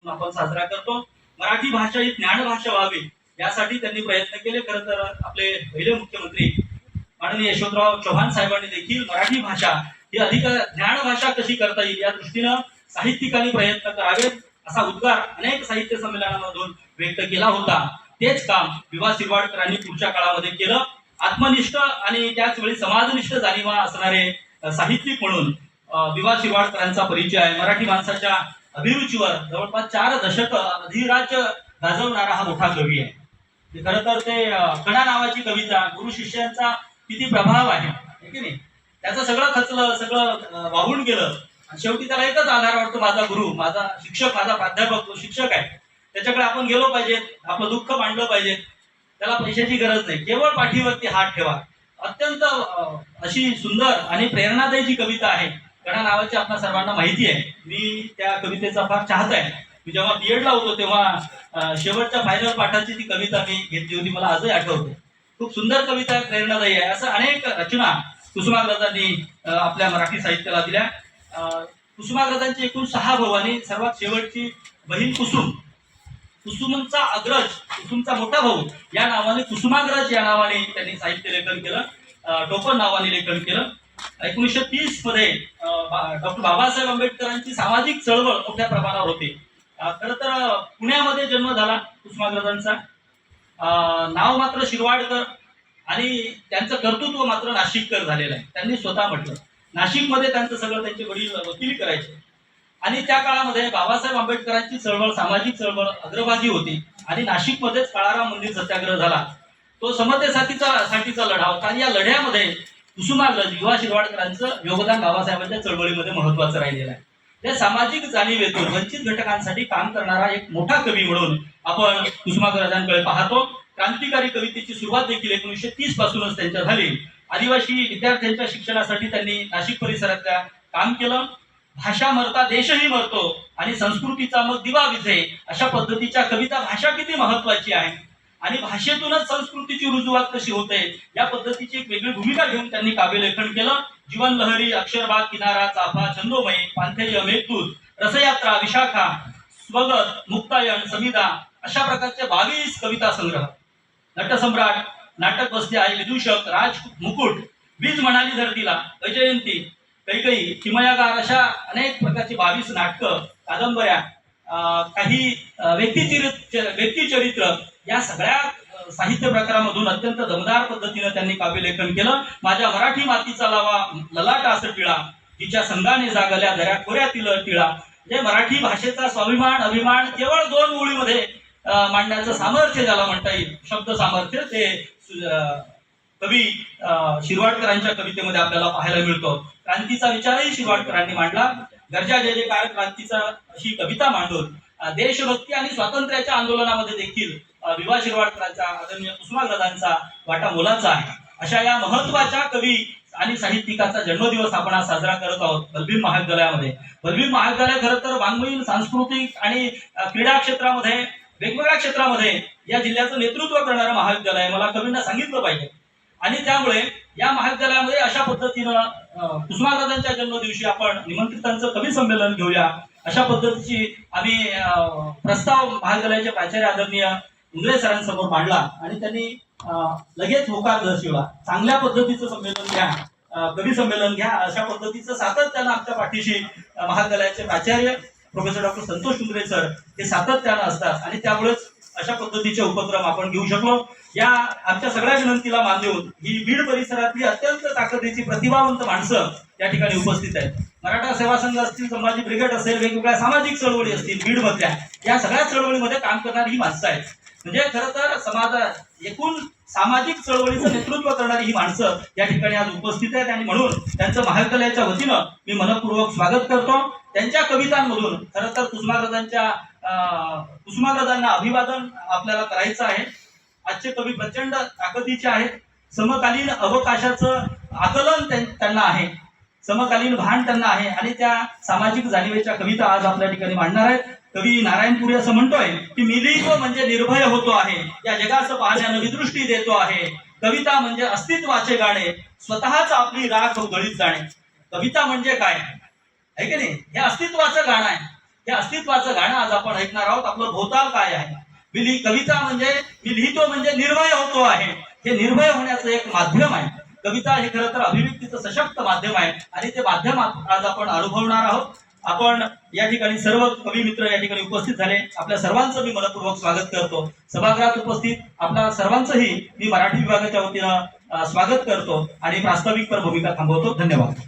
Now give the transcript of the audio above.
आपण साजरा करतो। मराठी भाषा ही ज्ञान भाषा व्हावी यासाठी त्यांनी प्रयत्न केले। खरं तर आपले पहिले मुख्यमंत्री माननीय यशवंतराव चव्हाण साहेबांनी देखील मराठी भाषा ही अधिक ज्ञान भाषा कशी करता येईल या दृष्टीनं साहित्यिकांनी प्रयत्न करावेत असा उद्गार अनेक साहित्य संमेलनांमधून व्यक्त केला होता। तेच काम विवा शिरवाडकरांनी पुढच्या काळामध्ये केलं। आत्मनिष्ठ आणि त्याच वेळी समाजनिष्ठ जाणीवा असणारे साहित्यिक म्हणून विवा शिरवाडकरांचा परिचय आहे। मराठी माणसाच्या अभिरुचीवर जवळपास 4 दशक अधिराज्य गाजवणारा हा मोठा कवी आहे। खरं तर ते कडा नावाची कविता गुरु शिष्यांचा किती प्रभाव आहे की नाही, त्याचं सगळं खचलं, सगळं वाहून गेलं। शेवटी त्याला एकच आधार वाटतो, माझा गुरु, माझा शिक्षक, माझा प्राध्यापक, तो शिक्षक आहे, त्याच्याकडे आपण गेलो पाहिजे, आपलं दुःख मांडलं पाहिजे। त्याला पैशाची गरज नाही, केवळ पाठीवरती हात ठेवा। अत्यंत अशी सुंदर आणि प्रेरणादायी कविता आहे। कडा नावाची आपल्या सर्वांना माहिती आहे। मी त्या कवितेचा फार चाहता आहे। मी जेव्हा बीएडला होतो तेव्हा शेवटच्या फायनल पाठाची ती कविता मी घेतली होती, मला आजही आठवते। खूप सुंदर कविता आहे, प्रेरणादायी आहे। असं अनेक रचना कुसुमाग्रजांनी आपल्या मराठी साहित्याला दिल्या। कुसुमाग्रजांची एकूण 6 भाऊ आणि सर्वात शेवटची बहीण कुसुम, कुसुमचा अग्रज, कुसुमचा मोठा भाऊ या नावाने कुसुमाग्रज या नावाने त्यांनी साहित्य लेखन केलं, टोपण नावाने लेखन केलं। 1930 मध्ये डॉक्टर बाबासाहेब आंबेडकरांची सामाजिक चळवळ मोठ्या प्रमाणावर होती। खरं तर पुण्यामध्ये जन्म झाला कुसुमाग्रजांचा, नाव मात्र शिरवाडकर आणि त्यांचं कर्तृत्व मात्र नाशिककर झालेलं आहे। त्यांनी स्वतः म्हटलं, नाशिकमध्ये त्यांचं सगळं, त्यांचे वडील वकिली करायचे आणि त्या काळामध्ये बाबासाहेब आंबेडकरांची चळवळ, सामाजिक चळवळ अग्रभागी होती आणि नाशिकमध्येच काळाराम मंदिर सत्याग्रह झाला। तो समतेसाठीचा लढा होता आणि या लढ्यामध्ये कुसुमाग्रज विवा शिरवाडकरांचं योगदान बाबासाहेबांच्या चळवळीमध्ये महत्वाचं राहिलेलं आहे। त्या सामाजिक जाणीवेतून वंचित घटकांसाठी काम करणारा एक मोठा कवी म्हणून आपण कुसुमाग्रजांकडे पाहतो। क्रांतिकारी कवितेची सुरुवात देखील 1930 पासूनच त्यांच्या झाली। आदिवासी विद्यार्थ्यांच्या शिक्षणासाठी त्यांनी नाशिक परिसरातल्या काम केलं। भाषा मरता देशही मरतो आणि संस्कृतीचा मग दिवा विझे अशा पद्धतीच्या कविता, भाषा किती महत्वाची आहे आणि भाषेतूनच संस्कृतीची रुजुवात कशी होते या पद्धतीची एक वेगळी भूमिका घेऊन त्यांनी काव्यलेखन केलं। जीवन लहरी, अक्षरबाग, किनारा, चाफा, छंदोमयी, पांथेय, मेघदूत, रसयात्रा, विशाखा, स्वगत, मुक्तायन, समिधा अशा प्रकारचे 22 कविता संग्रह, नटसम्राट, नाटक बसते आहे, विदूषक, राज मुकुट, वीज म्हणाली धरतीला, वैजयंती, कैकई, किमयागार अशा अनेक प्रकारची 22 नाटकं, कादंबऱ्या, काही व्यक्तिचरित्र या सगळ्या साहित्य प्रकारामधून अत्यंत दमदार पद्धतीने त्यांनी काव्यलेखन केलं। माझ्या मराठी मातीचा लावा ललाट असं टिळा, तिच्या संघाने जागल्या दऱ्या खोऱ्यातील टिळा। म्हणजे मराठी भाषेचा स्वाभिमान, अभिमान केवळ 2 ओळीमध्ये मांडण्याचं सामर्थ्य ज्याला म्हणता येईल, शब्द सामर्थ्य, ते कवी शिरवाडकरांच्या कवितेमध्ये आपल्याला पाहायला मिळतो। क्रांतीचा विचारही शिरवाडकरांनी मांडला। गरजा जय जयकार क्रांतीचा अशी कविता मांडून देशभक्ती आणि स्वातंत्र्याच्या आंदोलनामध्ये देखील विवा शिरवाडकरांचा, आदरणीय कुसुमाग्रजांचा वाटा मोलाचा आहे। अशा या महत्वाच्या कवी आणि साहित्यिकाचा जन्मदिवस आपण आज साजरा करत आहोत बलबीर महाविद्यालयामध्ये। बलबीर महाविद्यालय खरं तर वाङ्मयीन, सांस्कृतिक आणि क्रीडा क्षेत्रामध्ये, वेगवेगळ्या क्षेत्रामध्ये या जिल्ह्याचं नेतृत्व करणारं महाविद्यालय, मला कवींना सांगितलं पाहिजे। आणि त्यामुळे या महाविद्यालयामध्ये अशा पद्धतीनं कुसुमाग्रजांच्या जन्मदिवशी आपण निमंत्रितांचं कवी संमेलन घेऊया अशा पद्धतीची आम्ही प्रस्ताव महाविद्यालयाचे प्राचार्य आदरणीय उंद्रे सरांसमोर मांडला आणि त्यांनी लगेच होकार दर्शवला। चांगल्या पद्धतीचं संमेलन घ्या, कवी संमेलन घ्या अशा पद्धतीचं सातत्यानं आमच्या पाठीशी महाविद्यालयाचे प्राचार्य professor doctor Santosh Undre sir हे सातत्यानं असतात आणि त्यामुळेच अशा पद्धतीचे उपक्रम आपण घेऊ शकलो। या आमच्या सगळ्या विनंतीला मान देऊन ही बीड परिसरातली अत्यंत ताकदीची प्रतिभावंत माणसं या ठिकाणी उपस्थित आहेत। मराठा सेवा संघ असतील, संभाजी ब्रिगेड असेल, वेगवेगळ्या सामाजिक चळवळी असतील, बीड मधल्या या सगळ्या चळवळीमध्ये काम करणारी ही माणसं आहेत। म्हणजे खरं तर समाजात एकूण सामाजिक चळवळीचं नेतृत्व करणारी ही माणसं या ठिकाणी आज उपस्थित आहेत आणि म्हणून त्यांचं महाविद्यालयाच्या वतीनं मी मनपूर्वक स्वागत करतो। त्यांच्या कवितांमधून खरं तर कुसुमाग्रजांना अभिवादन आपल्याला करायचं आहे। आजचे कवी प्रचंड ताकदीचे आहेत। समकालीन अवकाशाचं आकलन त्यांना आहे, समकालीन भान त्यांना आहे आणि त्या सामाजिक जाणीवेच्या कविता आज आपल्या ठिकाणी मांडणार आहेत। कवी नारायणपुरी असं म्हणतोय की मिलित्व म्हणजे निर्भय होतो आहे, या जगाचं पाहण्यानं विदृष्टी देतो आहे। कविता म्हणजे अस्तित्वाचे गाणे, स्वतःच आपली राख गळीत जाणे। कविता म्हणजे काय आहे की नाही, हे अस्तित्वाचं गाणं आहे। हे अस्तित्वाचं गाणं आज आपण ऐकणार आहोत. आपलं भोवताल काय आहे. कविता म्हणजे मी लिहितो म्हणजे निर्भय होतो आहे. हे निर्भय होण्याचं एक माध्यम आहे. कविता हे खरं तर अभिव्यक्तीचं सशक्त माध्यम आहे आणि ते माध्यम आज आपण अनुभवणार आहोत. आपण या ठिकाणी सर्व कवी मित्र या ठिकाणी उपस्थित झाले. आपल्या सर्वांचं मी मनपूर्वक स्वागत करतो. सभागृहात उपस्थित आपल्या सर्वांचंही मी मराठी विभागाच्या वतीनं स्वागत करतो आणि प्रास्ताविक पर भूमिका थांबवतो. धन्यवाद.